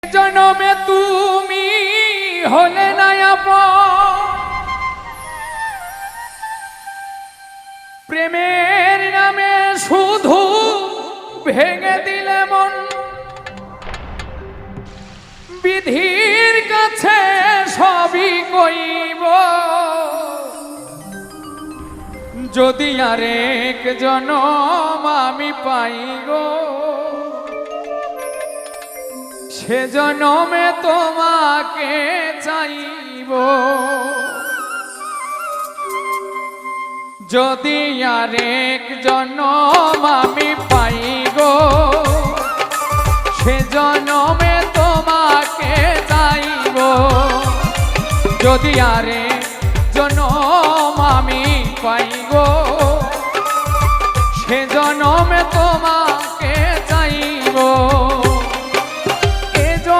জনমে তুমি হলে না আপন, প্রেমের নামে শুধু ভেঙে দিলে মন। বিধির কাছে সবই কইব, যদি আরেক জনম আমি পাই গো, সে জনমে তোমাকে চাইব। যদি আরেক জনম আমি পাই গো, সে জনমে তোমাকে চাইব। যদি আরেক জনম আমি পাই